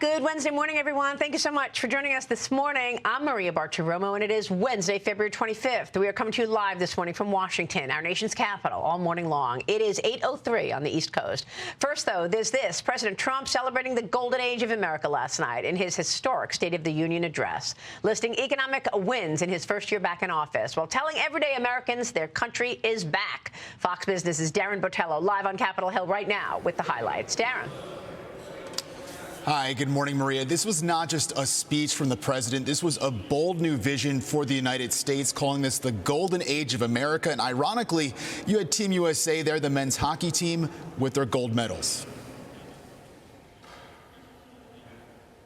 good Wednesday morning, everyone. Thank you so much for joining us this morning. I'm Maria Bartiromo, and it is Wednesday, February 25th. We are coming to you live this morning from Washington, our nation's capital, all morning long. It is 8:03 on the East Coast. First, though, there's this. President Trump celebrating the golden age of America last night in his historic State of the Union address, listing economic wins in his first year back in office, while telling everyday Americans their country is back. Fox Business's Darren Botello live on Capitol Hill right now with the highlights. Darren. Hi, good morning, Maria. This was not just a speech from the president. This was a bold new vision for the United States, calling this the golden age of America. And ironically, you had Team USA there, the men's hockey team, with their gold medals.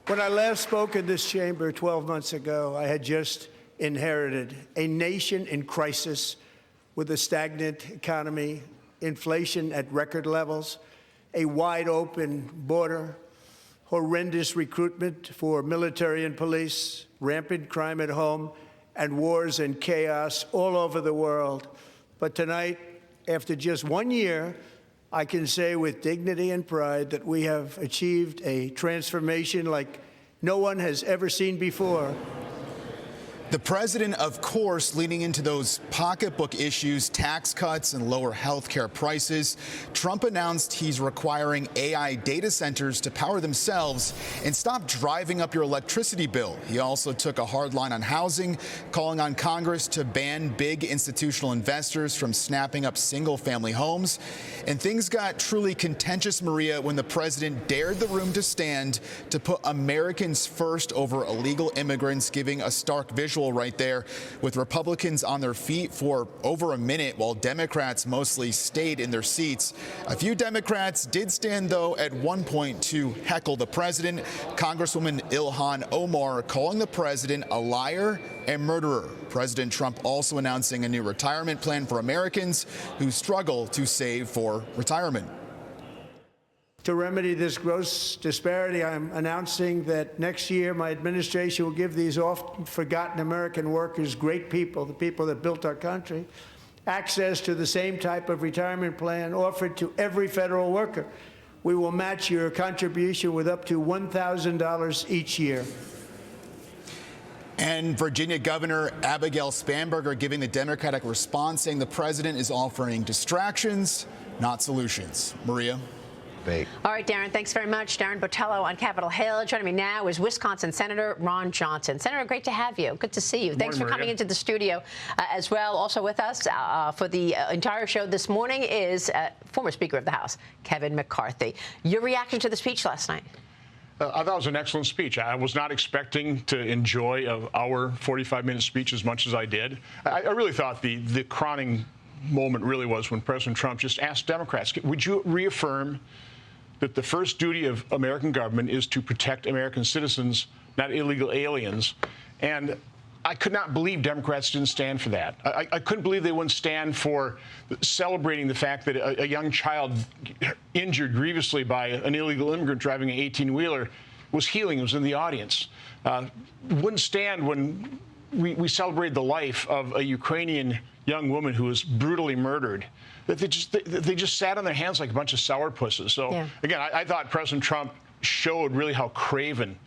When I last spoke in this chamber 12 months ago, I had just inherited a nation in crisis with a stagnant economy, inflation at record levels, a wide open border, horrendous recruitment for military and police, rampant crime at home, and wars and chaos all over the world. But tonight, after just 1 year, I can say with dignity and pride that we have achieved a transformation like no one has ever seen before. The president, of course, leaning into those pocketbook issues, tax cuts and lower health care prices. Trump announced he's requiring AI data centers to power themselves and stop driving up your electricity bill. He also took a hard line on housing, calling on Congress to ban big institutional investors from snapping up single-family homes. And things got truly contentious, Maria, when the president dared the room to stand to put Americans first over illegal immigrants, giving a stark visual right there with Republicans on their feet for over a minute while Democrats mostly stayed in their seats. A few Democrats did stand, though, at one point to heckle the president. Congresswoman Ilhan Omar calling the president a liar and murderer. President Trump also announcing a new retirement plan for Americans who struggle to save for retirement. To remedy this gross disparity, I'm announcing that next year my administration will give these often forgotten American workers, great people, the people that built our country, access to the same type of retirement plan offered to every federal worker. We will match your contribution with up to $1,000 each year. And Virginia Governor Abigail Spanberger giving the Democratic response, saying the president is offering distractions, not solutions. Maria? All right, Darren, thanks very much. Darren Botello on Capitol Hill. Joining me now is Wisconsin Senator Ron Johnson. Senator, great to have you. Good to see you. Thanks for coming into the studio as well. Also with us for the entire show this morning is former Speaker of the House, Kevin McCarthy. Your reaction to the speech last night? I thought it was an excellent speech. I was not expecting to enjoy our 45-minute speech as much as I did. I really thought the crowning moment really was when President Trump just asked Democrats, would you reaffirm that the first duty of American government is to protect American citizens, not illegal aliens? And I could not believe Democrats didn't stand for that. I couldn't believe they wouldn't stand for celebrating the fact that a young child injured grievously by an illegal immigrant driving an 18-wheeler was healing, was in the audience. Wouldn't stand when we celebrated the life of a Ukrainian young woman who was brutally murdered. That they just sat on their hands like a bunch of sourpusses. So, again, I thought President Trump showed really how craven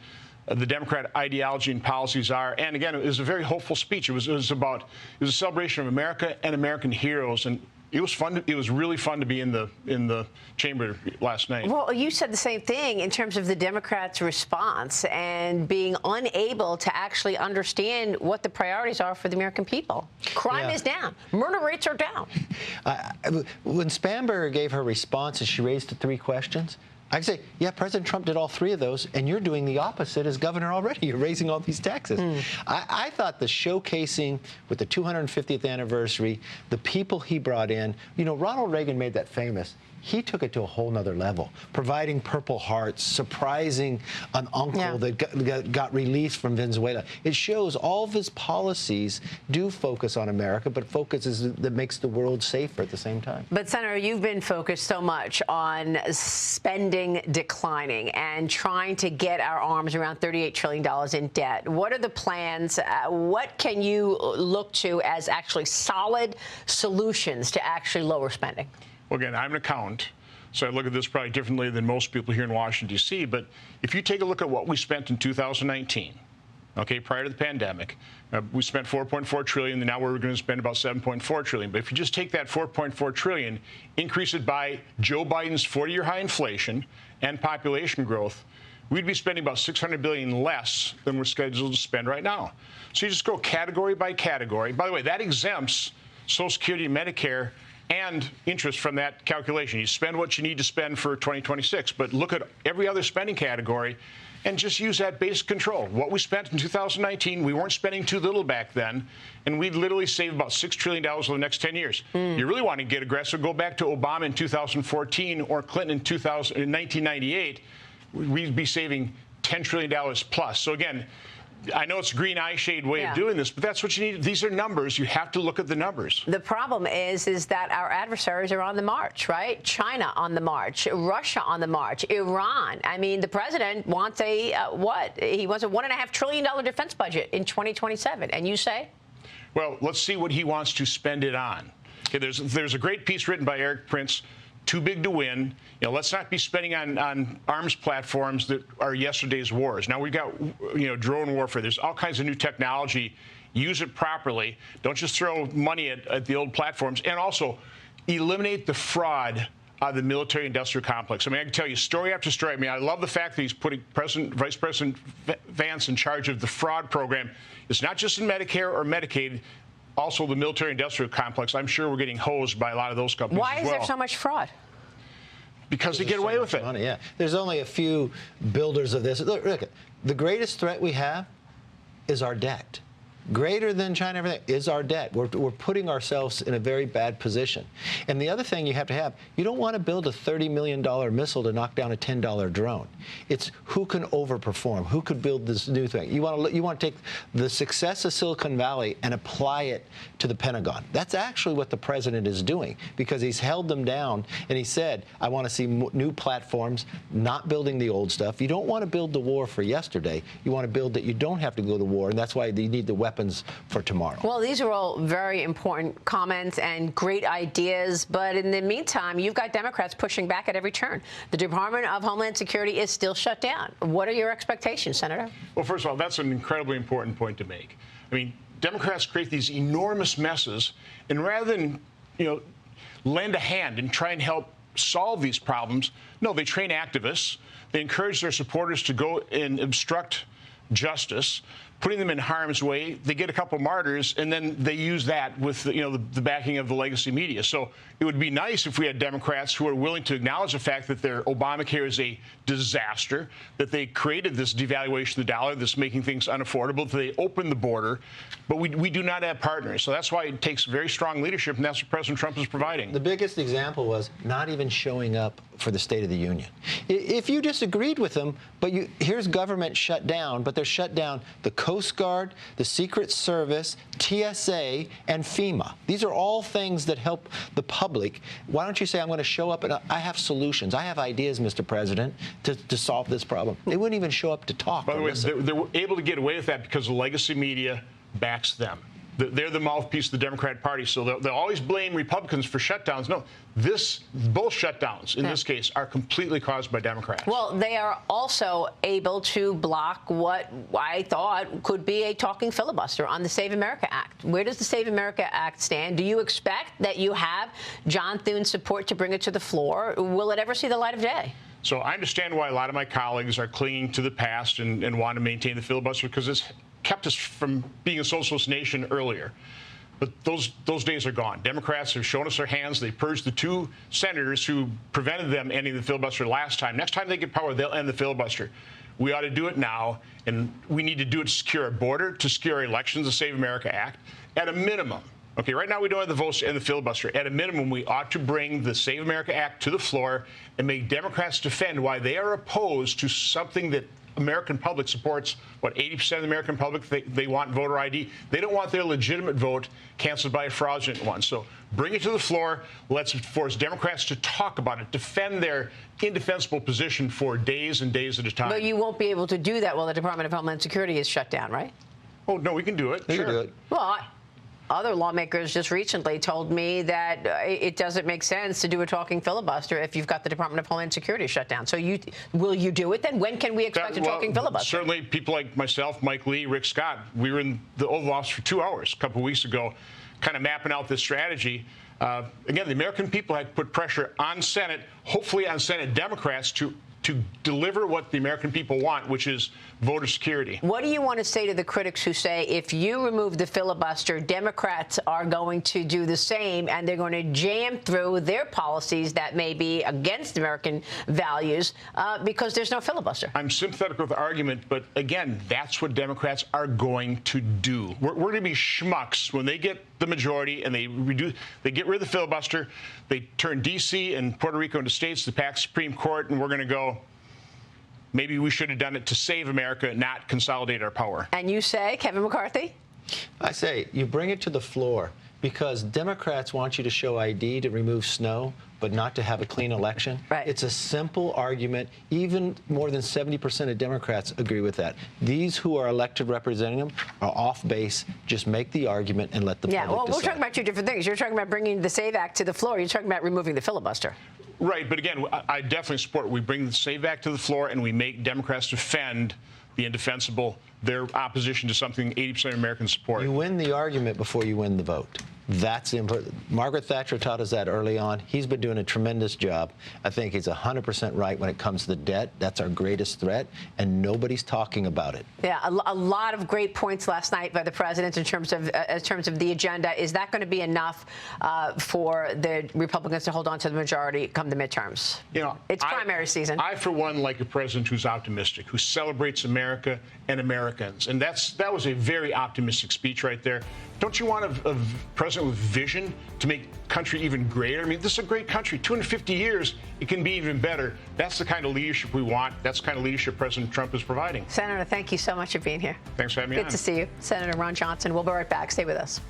the Democrat ideology and policies are. And, again, it was a very hopeful speech. It was a celebration of America and American heroes. And it was fun. It was really fun to be in the chamber last night. Well, you said the same thing in terms of the Democrats' response and being unable to actually understand what the priorities are for the American people. Crime is down. Murder rates are down. When Spanberger gave her responses, she raised the three questions. I can say, yeah, President Trump did all three of those, and you're doing the opposite as governor already. You're raising all these taxes. I thought the showcasing with the 250th anniversary, the people he brought in, you know, Ronald Reagan made that famous. He took it to a whole nother level, providing Purple Hearts, surprising an uncle that got released from Venezuela. It shows all of his policies do focus on America, but focuses that makes the world safer at the same time. But, Senator, you've been focused so much on spending declining and trying to get our arms around $38 trillion in debt. What are the plans? What can you look to as actually solid solutions to actually lower spending? Well, again, I'm an accountant. so I look at this probably differently than most people here in Washington, D.C. But if you take a look at what we spent in 2019, okay, prior to the pandemic, we spent $4.4 trillion, and now we're going to spend about $7.4 trillion. But if you just take that $4.4 trillion, increase it by Joe Biden's 40-year high inflation and population growth, we'd be spending about $600 billion less than we're scheduled to spend right now. So you just go category by category. By the way, that exempts Social Security and Medicare and interest from that calculation. You spend what you need to spend for 2026, but look at every other spending category and just use that basic control. What we spent in 2019, we weren't spending too little back then, and we'd literally save about $6 trillion over the next 10 years. You really want to get aggressive, go back to Obama in 2014 or Clinton in 1998, we'd be saving $10 trillion plus. So again, I know it's a green eye shade way of doing this, but that's what you need. These are numbers. You have to look at the numbers. The problem is that our adversaries are on the march, right? China on the march, Russia on the march, Iran. I mean, the president wants a, what? He wants a $1.5 trillion defense budget in 2027. And you say? Well, let's see what he wants to spend it on. Okay, there's a great piece written by Eric Prince, Too Big to Win. Let's not be spending on arms platforms that are yesterday's wars. Now we've got, drone warfare. There's all kinds of new technology. Use it properly. Don't just throw money at the old platforms. And also, eliminate the fraud out of the military-industrial complex. I mean, I can tell you story after story. I mean, I love the fact that he's putting Vice President Vance in charge of the fraud program. It's not just in Medicare or Medicaid. Also, the military-industrial complex. I'm sure we're getting hosed by a lot of those companies. Why is there so much fraud? Because they get away with it. Money, yeah. There's only a few builders of this. Look, the greatest threat we have is our debt. Greater than China, everything is our debt. We're putting ourselves in a very bad position. And the other thing you have, you don't want to build a $30 million missile to knock down a $10 drone. It's who can overperform, who could build this new thing. You want to take the success of Silicon Valley and apply it to the Pentagon. That's actually what the president is doing, because he's held them down and he said, I want to see new platforms, not building the old stuff. You don't want to build the war for yesterday. You want to build that you don't have to go to war, and that's why you need the weapons for tomorrow. Well, these are all very important comments and great ideas, but in the meantime, you've got Democrats pushing back at every turn. The Department of Homeland Security is still shut down. What are your expectations, Senator? Well, first of all, that's an incredibly important point to make. I mean, Democrats create these enormous messes, and rather than, lend a hand and try and help solve these problems, no, they train activists. They encourage their supporters to go and obstruct justice, putting them in harm's way. They get a couple martyrs, and then they use that with the backing of the legacy media. So it would be nice if we had Democrats who are willing to acknowledge the fact that their Obamacare is a disaster, that they created this devaluation of the dollar that's making things unaffordable, that they opened the border. But we do not have partners. So that's why it takes very strong leadership, and that's what President Trump is providing. The biggest example was not even showing up for the State of the Union. If you disagreed with them, but here's government shut down, but they're shut down the Coast Guard, the Secret Service, TSA, and FEMA. These are all things that help the public. Why don't you say, I'm going to show up and I have solutions. I have ideas, Mr. President, to solve this problem. They wouldn't even show up to talk. By the way, they're able to get away with that because the legacy media backs them. They're the mouthpiece of the Democrat Party, so they'll always blame Republicans for shutdowns. No, both shutdowns in this case are completely caused by Democrats. Well, they are also able to block what I thought could be a talking filibuster on the Save America Act. Where does the Save America Act stand? Do you expect that you have John Thune's support to bring it to the floor? Will it ever see the light of day? So I understand why a lot of my colleagues are clinging to the past and want to maintain the filibuster, because it's kept us from being a socialist nation earlier. But those days are gone. Democrats have shown us their hands. They purged the two senators who prevented them ending the filibuster last time. Next time they get power, they'll end the filibuster. We ought to do it now, and we need to do it to secure our border, to secure our elections, the Save America Act, at a minimum. Okay, right now we don't have the votes to end the filibuster. At a minimum, we ought to bring the Save America Act to the floor and make Democrats defend why they are opposed to something that American public supports. What, 80% of the American public, they want voter ID. They don't want their legitimate vote canceled by a fraudulent one. So bring it to the floor. Let's force Democrats to talk about it, defend their indefensible position for days and days at a time. But you won't be able to do that while the Department of Homeland Security is shut down, right? Oh, no, we can do it. We can do it. Well, other lawmakers just recently told me that it doesn't make sense to do a talking filibuster if you've got the Department of Homeland Security shut down. So will you do it then? When can we expect a talking filibuster? Certainly people like myself, Mike Lee, Rick Scott, we were in the Oval Office for 2 hours a couple of weeks ago, kind of mapping out this strategy. Again, the American people had put pressure on Senate, hopefully on Senate Democrats, to deliver what the American people want, which is voter security. What do you want to say to the critics who say if you remove the filibuster, Democrats are going to do the same and they're going to jam through their policies that may be against American values because there's no filibuster? I'm sympathetic with the argument, but again, that's what Democrats are going to do. We're going to be schmucks when they get the majority and they get rid of the filibuster. They turn D.C. and Puerto Rico into states, the pack Supreme Court, and we're going to go, maybe we should have done it to save America, not consolidate our power. And you say, Kevin McCarthy? I say you bring it to the floor because Democrats want you to show ID to remove snow, but not to have a clean election. Right. It's a simple argument. Even more than 70% of Democrats agree with that. These who are elected representing them are off base. Just make the argument and let the public decide. We're talking about two different things. You're talking about bringing the SAVE Act to the floor. You're talking about removing the filibuster. Right, but again, I definitely support we bring the SAVE Act to the floor and we make Democrats defend the indefensible, their opposition to something 80% of Americans support. You win the argument before you win the vote. That's important. Margaret Thatcher taught us that early on. He's been doing a tremendous job. I think he's 100% right when it comes to the debt. That's our greatest threat, and nobody's talking about it. Yeah, a lot of great points last night by the president in terms of the agenda. Is that going to be enough for the Republicans to hold on to the majority come the midterms? You know, it's primary season. I, for one, like a president who's optimistic, who celebrates America and Americans, and that was a very optimistic speech right there. Don't you want a president with vision to make country even greater? I mean, this is a great country. 250 years, it can be even better. That's the kind of leadership we want. That's the kind of leadership President Trump is providing. Senator, thank you so much for being here. Thanks for having me on. Good to see you. Senator Ron Johnson. We'll be right back. Stay with us.